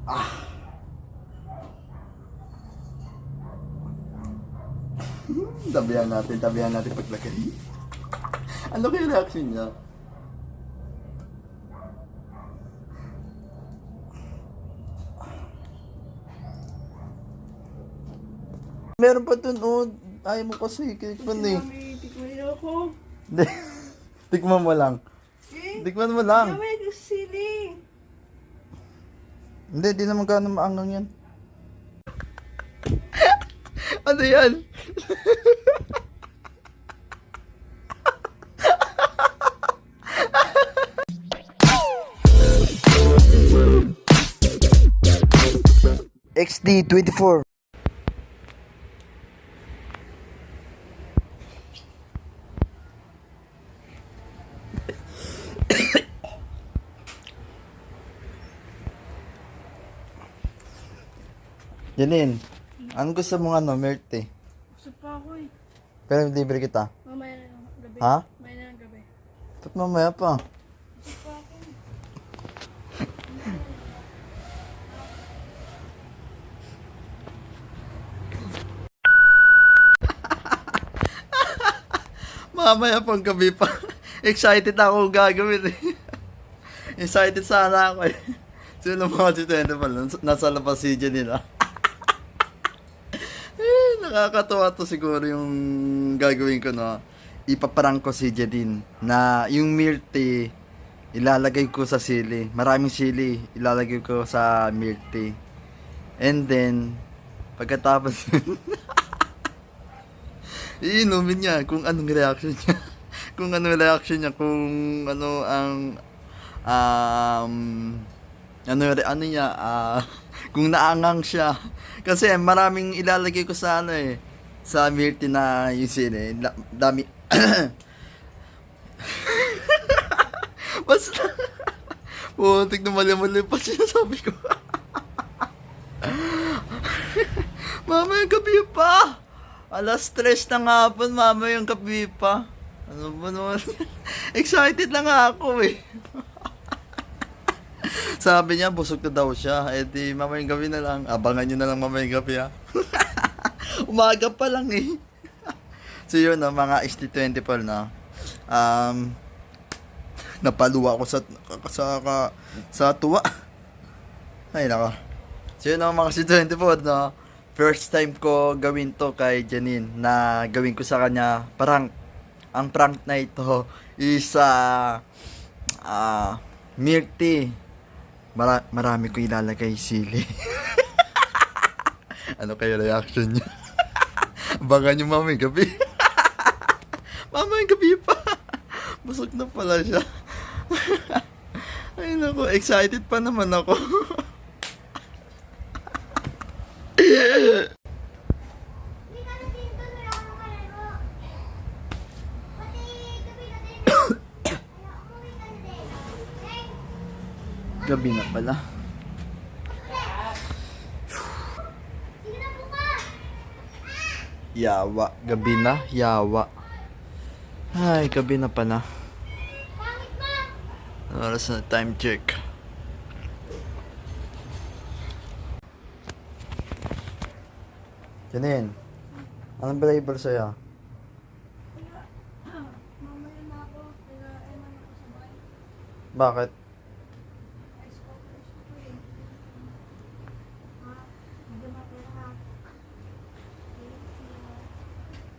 Ah. Tabihan natin paglagay. Ano kaya reaction niya? Meron pa dun, oh. Ayaw mo kasi, tikman eh. Mami, tikman niyo ako. Hindi. Tikman mo lang. Tikman mo lang. Mami, sili. Hindi, di naman gano'ng maangang yan. Ano yan? XD24. Janine, anong gusto mong milk tea? Gusto pa ako eh. Pero libre kita. Mamaya na lang gabi. Ha? Mamaya na lang gabi. Ba't mamaya pa? Gusto pa ako. Mamaya pang gabi pa. Excited ako gagawin eh. Excited sana ako eh. Sino mga titendo pala? Nasa labas si nila. Nakakatawa to siguro yung gagawin ko, no? Ipaprank ko si Jadine na yung milk tea ilalagay ko sa sili. Maraming sili ilalagay ko sa milk tea. And then pagkatapos iinumin niya kung anong reaction niya. Kung anong reaction niya, kung ano ang ano niya, kung naangang siya. Kasi maraming ilalagay ko sa sa milk tea na yung sili. Dami. Basta, putik na mali-mali pa sinasabi ko. Mamaya gabi pa. Alas 3 ng hapon, mamaya yung gabi pa. Ano ba naman? Excited lang ako eh. Sabi niya, busog na daw siya. Eh di, mamayang gabi na lang. Abangan nyo na lang mamayang gabi ha. Umaga pa lang eh. So yun, no, mga ST24 na. Napaluwa ako sa tuwa. Ay nako. So yun, no, mga ST24 na. First time ko gawin to kay Janine na gawin ko sa kanya prank. Ang prank na ito is milk tea. Marami ko ilalagay sili. Ano kayo reaction niya? Baka nyo mamay gabi. Mamay gabi pa. Busog na pala siya. Ay naku, excited pa naman ako. Gabi na pala. Yawa. Gabi na. Yawa. Ay, gabi na pala. Oras na, time check. Janine, anong flavor sa'yo? Mamaya na ako. Kailangan ako sabay. Bakit? Ice coffee eh. Ha? Hindi mapira.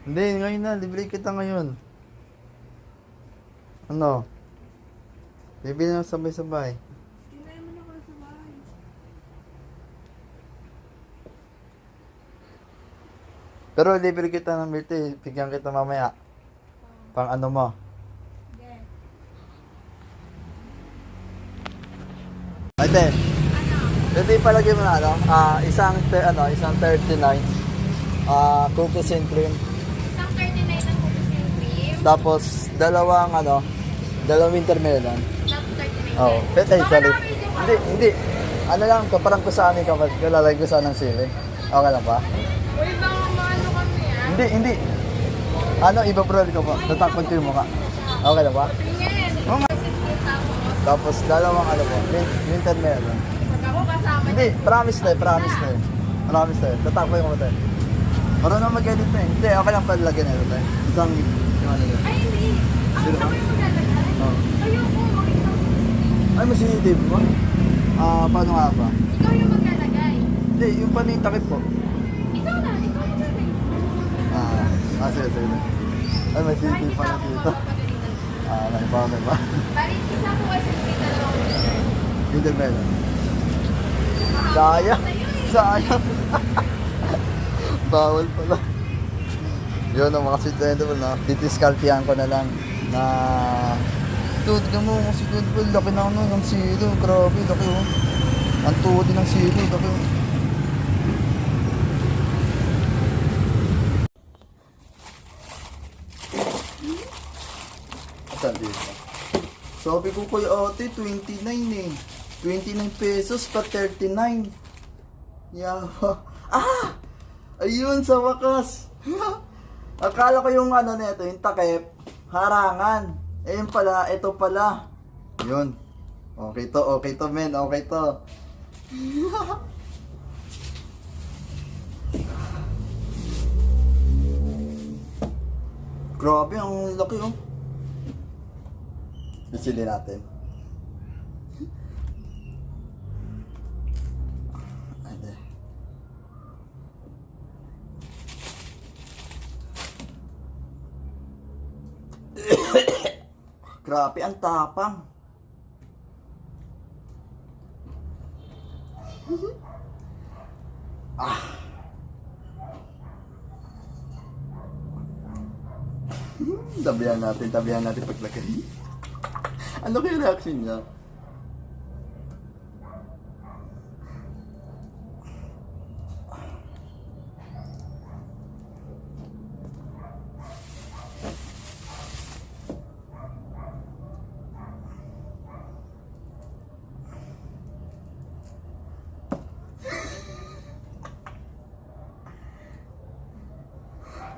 Hindi, ngayon na. Libre kita ngayon. Ano? Bibili na sabay-sabay. Kinain mo na ako sa bahay. Pero libre kita ng milk tea. Bigyan kita mamaya. Pang ano mo? Okay. Ate. Pwede palagay mo na isang 39. Cookies and cream. Isang 39 ang cookies and cream. Tapos dalawang wintermelon. Tapos 39. Oo. Pwede Baka salit. naka-video ka. Hindi. Ano lang, parang ko sa amin kapag lalagay ko sa ng sili. Okay lang ba? Uy, baka maano kami ah. Hindi. Iba-broil ko po. Tatakpan ko yung mukha. Okay lang ba? Tingin. Oo nga. Tapos Tapos dalawang ano po, minted melon. Pag ako kasama Hindi, promise na. Promise na. Tatakbo yung tayo. Marunong mag-edit na eh. Hindi, okay lang pala lagyan nito tayo. Isang, yung ano yun. Ay, hindi. Ako Sino sa ba? kayo maglalagay. Oo. Ayoko, makita ko. Ay, masinitib mo? Paano nga ba? Ikaw yung maglalagay. Hindi, yung panintakip po. Ikaw maglalagay. Sige. Ay, may Bakit CCTV kita pala ako dito. magpapagalitan? May ba? Bali, isa ko kasi kita lang. Minted melon. Sayang. Bawal pala. Yun ang mga sustainable na. Titiskaltihan ko na lang na dude, tignan mo kasi dude, laki na ano ng silo. Grabe, laki oh. Ang tuhod din ng silo, laki oh. Saan dito? Sabi ko kay ate, 29 eh. 29 pesos pa 39. Yawa. Ayun, sa wakas. Akala ko yung ano nito, yung takip, harangan. Ayun pala, ito pala. Yun. Okay to men, okay to. Grabe, ang laki oh. Bisili natin. Ade. Grabe, ang tapang. Tabihan natin paglagay. Ano kaya reaction niya?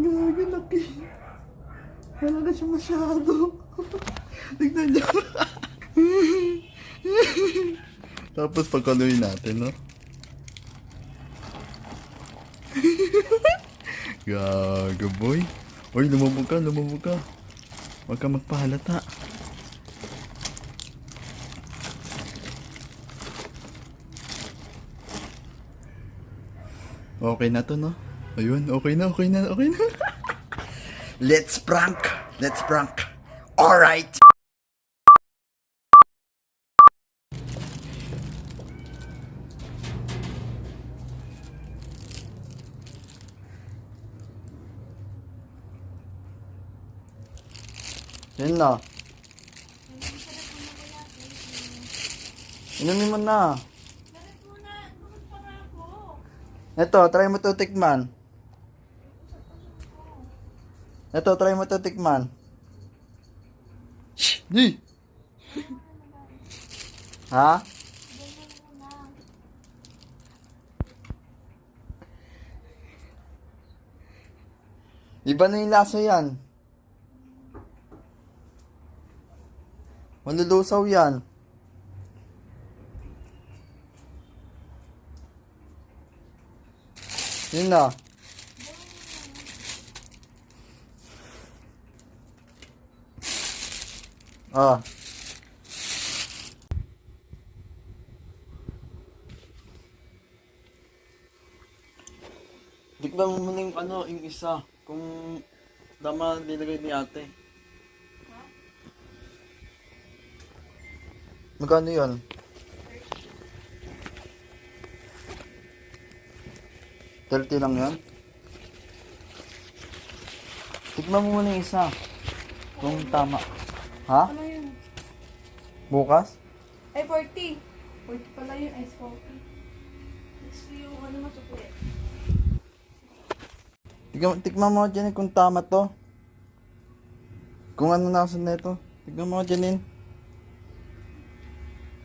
Gaga, laki. Wala na siya masyado. Tignan niyo. Tapos pagkaluin natin, no? Gaga, boy. Uy, lumabog ka. Huwag ka magpahalata. Okay na to, no? Ayun, okay na. Let's prank. Alright. Yun na. Inumin mo na. Bakit muna? Bakit pa nga ako? Ito, try mo to tikman. Shh! Di! Ha? Iba na yung lasa yan. Malulusaw yan. Yun na. Tignan mo muna yung ano, yung isa. Kung tama nilagay ni ate. Magkano yun? 30 lang yan? Tignan mo muna yung isa. Kung tama. Ha? Ano yun? Bukas? Ay, 40. 40 pala yun. Ice coffee. Gusto yung ano masukli. Tignan mo dyan kung tama to. Kung ano nasa na ito. Tignan mo dyan.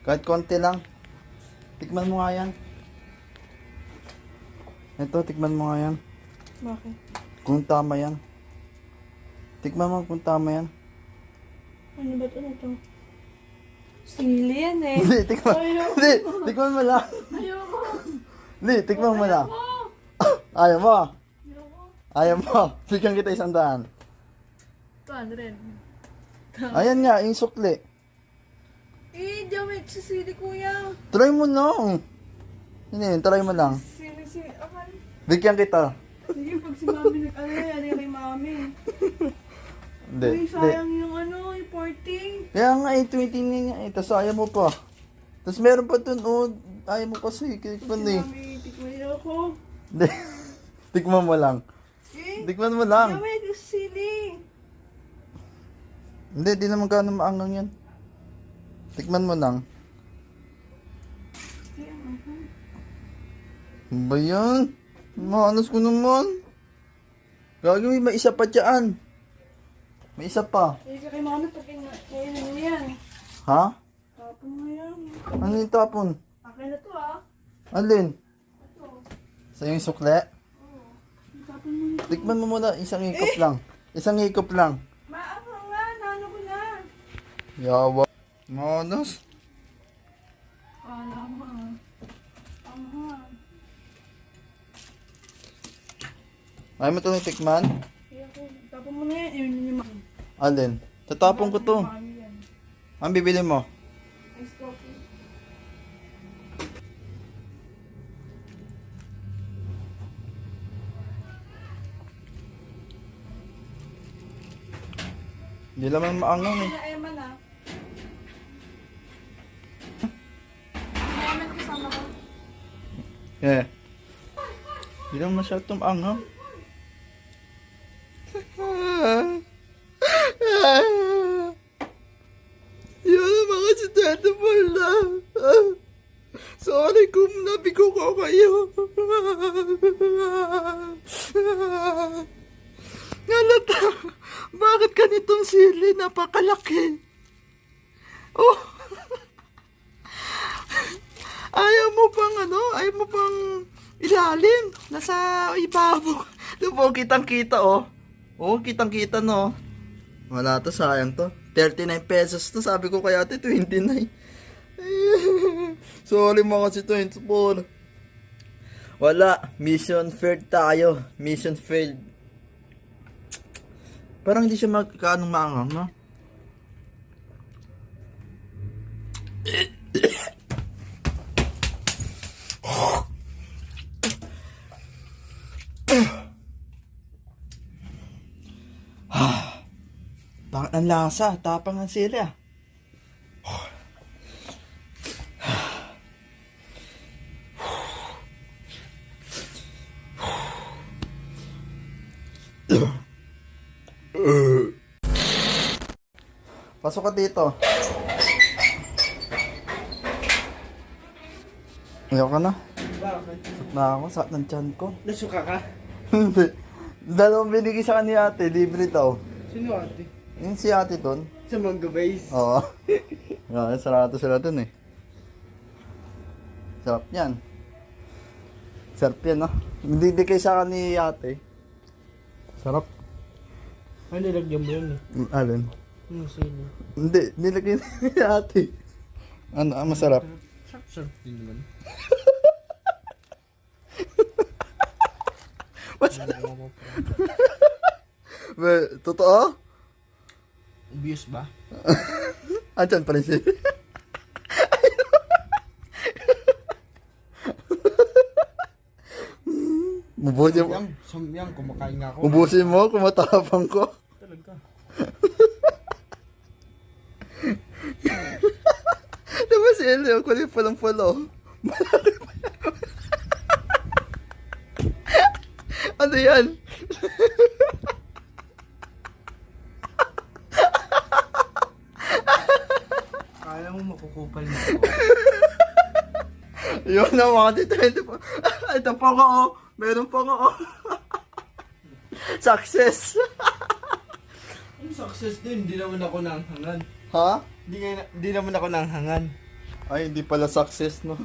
Kahit konti lang. Tikman mo nga yan. Ito, tikman mo nga yan. Bakit? Kung tama yan. Tikman mo kung tama yan. Ano ba ito na ito? Sili yan eh. Hindi, tikman. Ayaw. Hindi, tikman mo lang. Ayoko. Hindi, tikman mo lang. Ayoko. Ayaw mo. Ayoko. Ayaw mo. Bigyan kita 100. 200. Ayan nga, yung sukli. Eh, damit sa sili kuya. Try mo lang. Hindi, try mo lang. Sili. Akal. Bigyan kita. Sige, pag si mami nag-ano yan, kay mami. Hindi, Uy, hindi. sayang yung ano, yung party. Kaya nga, 20 nga eh. Tapos ayaw mo pa. Tapos meron pa dun, oh. Ayaw mo kasi. Tikman Si eh. mami, tikman ako. Hindi. Tikman mo lang. Eh, Tikman mo lang. damit sa sili. Hindi, di naman gano'ng maangang yan. Tikman mo lang. Ano ba yan? Mahanas ko naman. Gagawin, may isa pa dyan. May isa pa. Eh, kay mami, pag kainan mo yan. Ha? Tapon mo yan. Ano yung tapon? Akin na to ah. Alin? Ito. Sa yung sukle? Tapon mo yan. Tikman mo muna, isang hikop lang. Isang hikop lang. Maangang nga, nano ko na. Yawa. Mahanas. Kala mo ah. Aha. Ayaw mo ito tikman? Kaya ko, tapon mo na yan. Yun yung mami. Alin? Tatapon ko to. Mami yan. Ang bibili mo? Ice coffee. Hindi naman maangang eh. Na Emma na. Emma kasama ko. Eh. Hindi naman masyadong maangang. Yun ang mga si 24 lang. Sorry kung nabigo ko kayo. Ngalata, bakit ganitong sili napakalaki? Oh. Ayaw mo pang ayaw mo pang ilalim. Nasa ibabaw. Doon po, kitang-kita oh. Oh, kitang-kita no. Wala to, sayang to. 39 pesos to, sabi ko kaya ate 29. Sorry mga si 24. Wala, mission failed tayo. Mission failed. Parang hindi siya magkaanong maangang, no? Bakit ang lasa? Tapang ang sili ah. Pasok ka dito. Ayaw ka na. Bakit? Sakit na ako, sakit ng tiyan ko. Nasuka ka? Hindi. Dalawang binigay sa kanya ate, libre daw. Sino ate? Yung si ate doon. Sa Mangga Base? Oo. Sarado sila doon eh. Sarap yan. Sarap yan, no? Hindi kay sa ni ate. Sarap. Ano nilagyan mo yun eh? Alin? Ano sino? Hindi, nilagay ni ate. Ano, masarap. Sarap din naman. Masarap. Totoo? Obvious ba? Andyan pa rin siya. Ubusin mo. Samyang, kumakain nga ako. Ubusin mo, kumatapang ko. Talaga. Diba si Elio, kulit pa lang pala. Malaki pa yan. Ano yan? Kala mo makukupal na ako. Yun na mga tito. Ito pa nga oh. Meron pa nga oh. Success. Ang success din, hindi naman ako nanghangan. Ha? Hindi naman ako nanghangan. Ay, hindi pala success no.